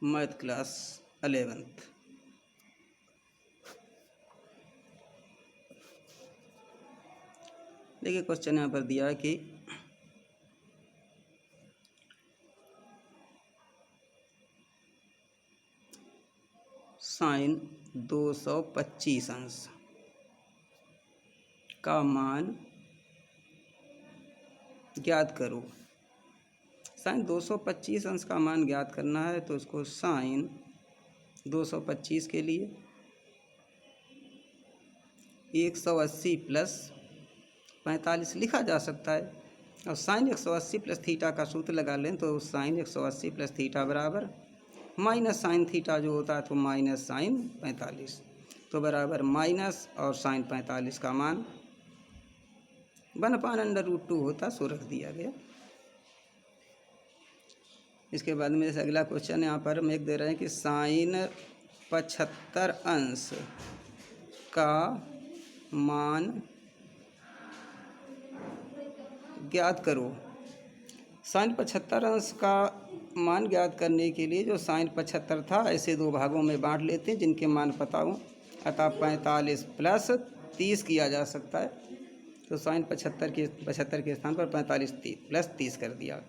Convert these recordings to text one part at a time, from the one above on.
Math class 11th। देखिए question यहाँ पर दिया है कि साइन 225 अंश का मान ज्ञात करो। साइन 225 अंश का मान ज्ञात करना है तो इसको साइन 225 के लिए 180 प्लस 45 लिखा जा सकता है। और साइन 180 प्लस थीटा का सूत्र लगा लें तो साइन 180 प्लस थीटा बराबर माइनस साइन थीटा जो होता है तो माइनस साइन 45, तो बराबर माइनस और साइन 45 का मान 1/√2 होता, सो रख दिया गया। इसके बाद में से अगला क्वेश्चन यहाँ पर हम एक दे रहे हैं कि साइन 75 अंश का मान ज्ञात करो। साइन 75 अंश का मान ज्ञात करने के लिए जो साइन 75 था ऐसे दो भागों में बांट लेते हैं जिनके मान पता हो, अतः 45 प्लस 30 किया जा सकता है। तो साइन 75 के स्थान पर 45 प्लस 30 कर दिया।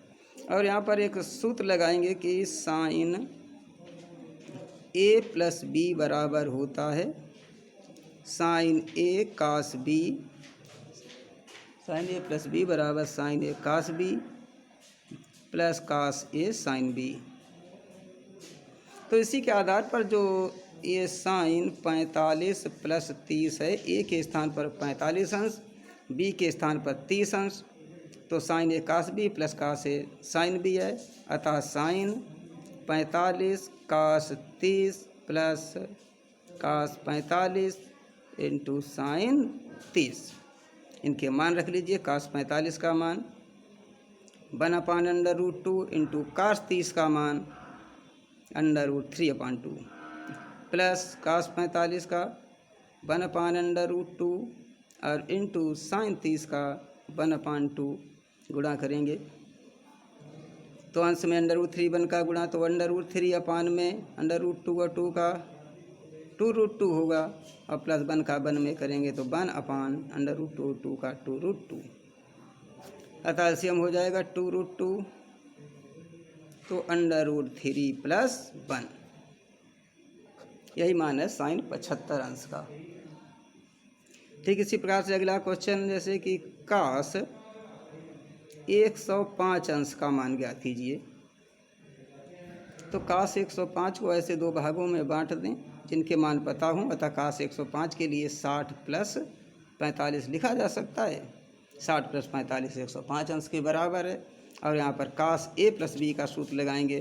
और यहाँ पर एक सूत्र लगाएंगे कि साइन ए प्लस बी बराबर होता है साइन ए कास बी। साइन ए प्लस बी बराबर साइन ए कास बी प्लस कास ए साइन बी। तो इसी के आधार पर जो ये साइन 45 प्लस 30 है, ए के स्थान पर 45 अंश, बी के स्थान पर 30 अंश, तो साइन ए कास बी प्लस कास ए साइन बी है। अतः साइन 45 कास 30 प्लस कास 45 इंटू साइन 30, इनके मान रख लीजिए। कास 45 का मान 1/√2 इंटू कास 30 का मान √3/2 प्लस कास 45 का 1/√2 और इंटू साइन 30 का 1/2 गुणा करेंगे तो अंश में √3 1 का गुणा तो √3 अपान में √2 और 2 का 2√2 होगा, और प्लस 1 का 1 में करेंगे तो 1/√2 2 का 2√2, अतः एलसीएम हो जाएगा 2√2 तो √3 प्लस 1, यही मान है साइन 75 अंश का। ठीक इसी प्रकार से अगला क्वेश्चन जैसे कि कास 105 अंश का मान ज्ञात कीजिए। तो कास 105 को ऐसे दो भागों में बांट दें जिनके मान पता हों, अतः कास 105 के लिए 60 प्लस 45 लिखा जा सकता है। 60 प्लस 45 105 अंश के बराबर है। और यहाँ पर कास ए प्लस बी का सूत्र लगाएंगे,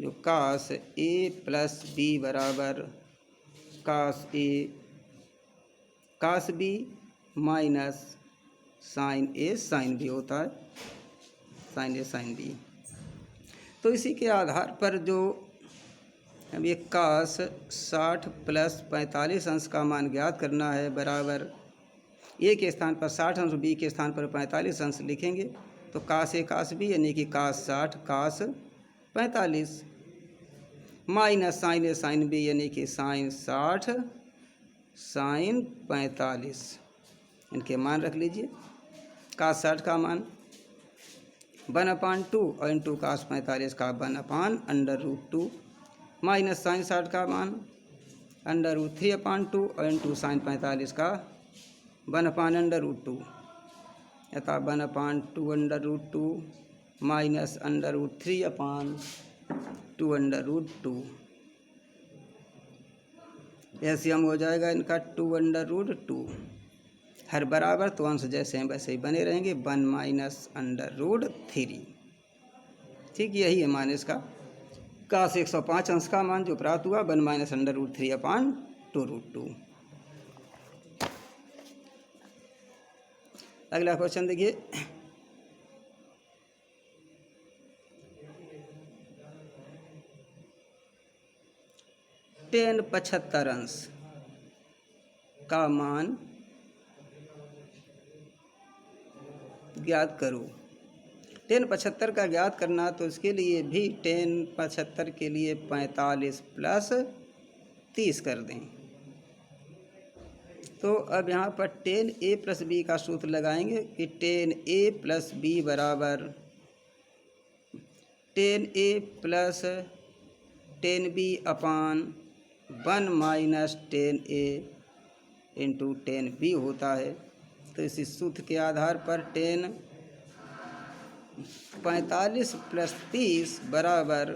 जो कास ए प्लस बी बराबर कास ए कास बी माइनस साइन ए साइन बी होता है, साइन ए साइन बी। तो इसी के आधार पर जो अब ये कास 60 प्लस 45 अंश का मान ज्ञात करना है बराबर ए के स्थान पर 60 अंश, बी के स्थान पर 45 अंश लिखेंगे तो कास ए कास बी यानी कि कास 60 कास 45 माइनस साइन ए साइन बी यानी कि साइन 60 साइन 45, इनके मान रख लीजिए। कास 60 का मान 1/2 और इंटू कास 45 का 1/√2 माइनस साइन 60 का मान √3/2 और इंटू साइन 45 का 1/√2, अतः 1/2√2 माइनस √3/2√2, एलसीएम हो जाएगा इनका 2/√2। हर बराबर तो अंश जैसे हैं वैसे ही बने रहेंगे, 1 माइनस √3। ठीक यही है मान इसका। कास 105 अंश का मान जो प्राप्त हुआ 1 माइनस √3/2√2। अगला क्वेश्चन देखिए, tan 75 अंश का मान ज्ञात करो। टेन 75 का ज्ञात करना, तो इसके लिए भी टेन 75 के लिए 45 प्लस 30 कर दें। तो अब यहाँ पर टेन ए प्लस बी का सूत्र लगाएंगे कि टेन ए प्लस बी बराबर tan A plus tan B upon 1 minus tan A into ten B होता है। तो इसी सूत्र के आधार पर टेन 45 प्लस 30 बराबर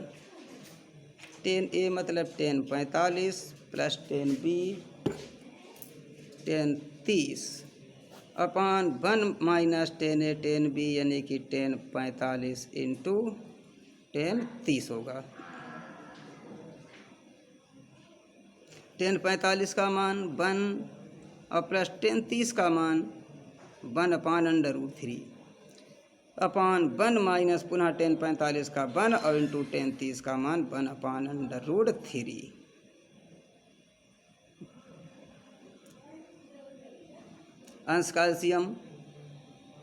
टेन ए मतलब tan 45 plus tan B tan 30 upon 1 minus tan A tan B यानी कि टेन 45 इंटू टेन 30 होगा। टेन 45 का मान 1 और प्लस टेन 30 का मान 1 अपान √3 अपान 1 माइनस पुनः टेन 45 का 1 और इंटू टेन 30 का मान 1 अपान √3। अंश का एलसीएम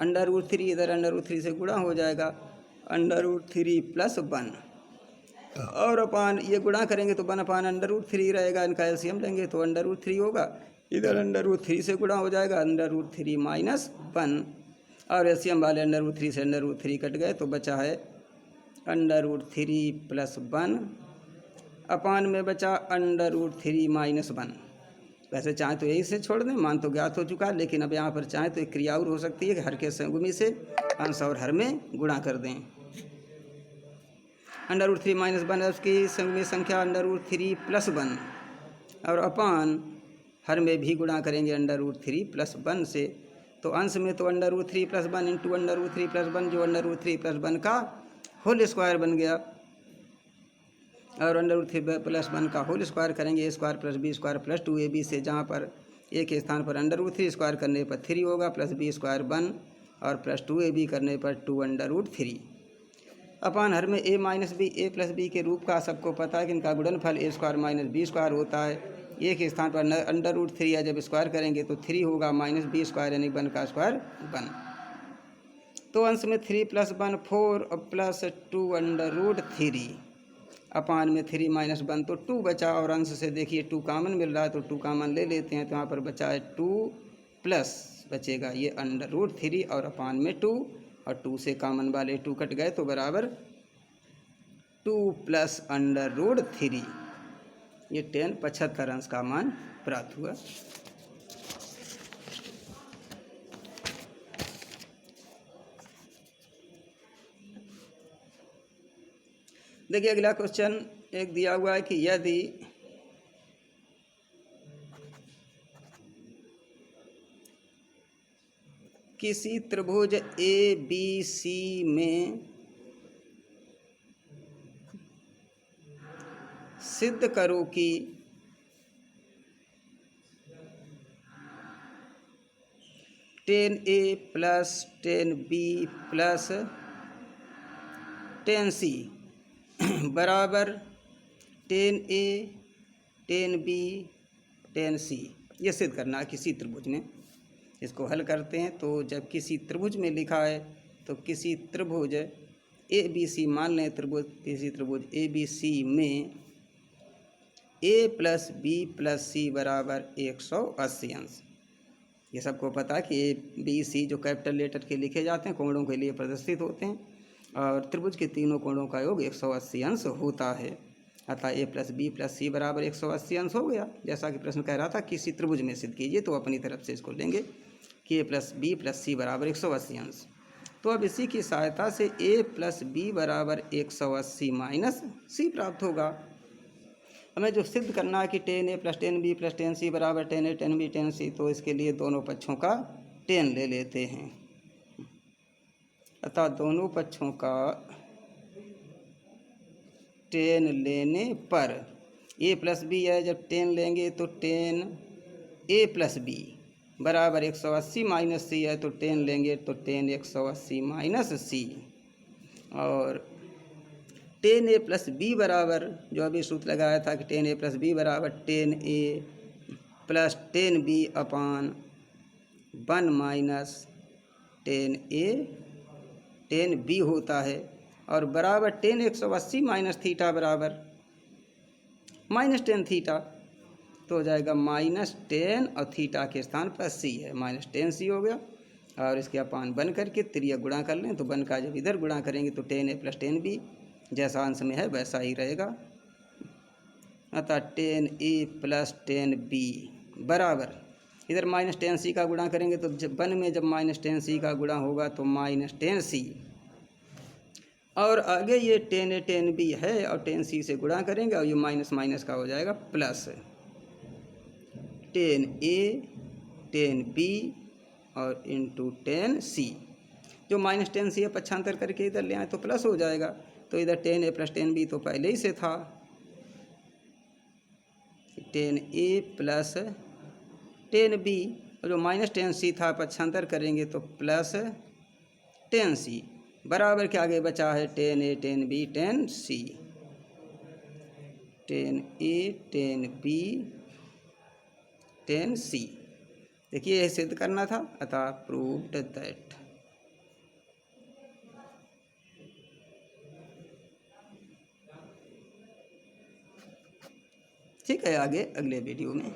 √3 इधर √3 से गुणा हो जाएगा, √3 प्लस 1 और अपान ये गुणा करेंगे तो 1 अपान √3 रहेगा। इनका एलसीएम लेंगे तो √3 होगा, इधर √3 से गुणा हो जाएगा, √3 माइनस 1 और एलसीएम वाले √3 से √3 कट गए तो बचा है √3 प्लस 1 अपान में बचा √3 माइनस 1। वैसे चाहे तो यही से छोड़ दें, मान तो ज्ञात हो चुका है, लेकिन अब यहाँ पर चाहे तो एक क्रिया और हो सकती है कि हर के संयुग्मी से अंश और हर में गुणा कर दें। √3 माइनस 1 है उसकी संयुग्मी संख्या √3 प्लस 1 और अपान हर में भी गुणा करेंगे √3 प्लस 1 से। तो अंश में तो √3 प्लस 1 इंटू √3 प्लस 1 जो √3 प्लस 1 का होल स्क्वायर बन गया और √3 प्लस 1 का होल स्क्वायर करेंगे a square plus b square plus 2ab से, जहाँ पर a के स्थान पर √3 स्क्वायर करने पर 3 होगा प्लस b स्क्वायर 1 और प्लस 2ab करने पर 2 √3 अपान हर में a minus b a plus b के रूप का सबको पता है कि इनका गुणनफल a square minus b square होता है। a के स्थान पर √3 या जब स्क्वायर करेंगे तो 3 होगा माइनस b स्क्वायर यानी 1 का स्क्वायर 1। तो अंश में 3 प्लस 1 4 और प्लस 2 √3 अपान में 3 माइनस 1 तो 2 बचा और अंश से देखिए 2 कामन मिल रहा है तो 2 कामन ले लेते हैं। तो यहाँ पर बचा है 2 प्लस बचेगा ये √3 और अपान में 2 और 2 से कामन वाले 2 कट गए तो बराबर 2 प्लस √3। ये टेन 75 अंश का मान प्राप्त हुआ। देखिए अगला क्वेश्चन एक दिया हुआ है कि यदि किसी त्रिभुज ABC में सिद्ध करो कि tan A plus tan B plus tan C बराबर tan A tan B tan C. ये सिद्ध करना किसी त्रिभुज में। इसको हल करते हैं तो जब किसी त्रिभुज में लिखा है तो किसी त्रिभुज ABC मान लें, त्रिभुज किसी त्रिभुज ABC में a प्लस बी प्लस सी बराबर 180 अंश। ये सबको पता है कि ABC जो कैपिटल लेटर के लिखे जाते हैं कोणों के लिए प्रदर्शित होते हैं और त्रिभुज के तीनों कोणों का योग 180 अंश होता है। अतः a प्लस बी प्लस सी बराबर 180 अंश हो गया। जैसा कि प्रश्न कह रहा था किसी त्रिभुज में सिद्ध कीजिए, तो अपनी तरफ से इसको लेंगे कि a प्लस बी प्लस सी बराबर 180 अंश। तो अब इसी की सहायता से a प्लस बी बराबर 180 माइनस सी प्राप्त होगा। हमें जो सिद्ध करना है कि tan A plus tan B plus tan C बराबर tan A tan B tan C, तो इसके लिए दोनों पक्षों का टेन ले लेते हैं। अतः दोनों पक्षों का टेन लेने पर ए प्लस बी है, जब टेन लेंगे तो टेन ए प्लस बी बराबर 180 माइनस सी है, तो टेन लेंगे तो टेन 180 माइनस सी और टेन ए प्लस बी बराबर जो अभी सूत्र लगाया था कि टेन ए प्लस बी बराबर tan A plus tan B upon 1 minus tan A tan B होता है और बराबर टेन 180 माइनस थीटा बराबर माइनस टेन थीटा, तो हो जाएगा माइनस टेन और थीटा के स्थान पर सी है, माइनस टेन सी हो गया। और इसके अपान बन करके त्रिया गुणा कर लें तो बन का जब इधर गुणा करेंगे तो ten A plus tan B जैसा अंश में है वैसा ही रहेगा। अतः ten A plus tan B बराबर इधर माइनस टेन सी का गुणा करेंगे तो जब वन में जब माइनस टेन सी का गुणा होगा तो माइनस टेन सी, और आगे ये टेन ए टेन बी है और टेन सी से गुणा करेंगे और ये माइनस माइनस का हो जाएगा plus ten A tan B और इंटू टेन सी। जो माइनस टेन सी है पक्षांतर करके इधर ले आए तो प्लस हो जाएगा, तो इधर ten A plus tan B तो पहले ही से था, ten A plus tan B और जो माइनस टेन सी था पक्षांतर करेंगे तो प्लस टेन सी बराबर के आगे बचा है ten A tan B tan C, ten A tan B tan सी। देखिए यह सिद्ध करना था, अतः प्रूव्ड दैट। ठीक है, आगे अगले वीडियो में।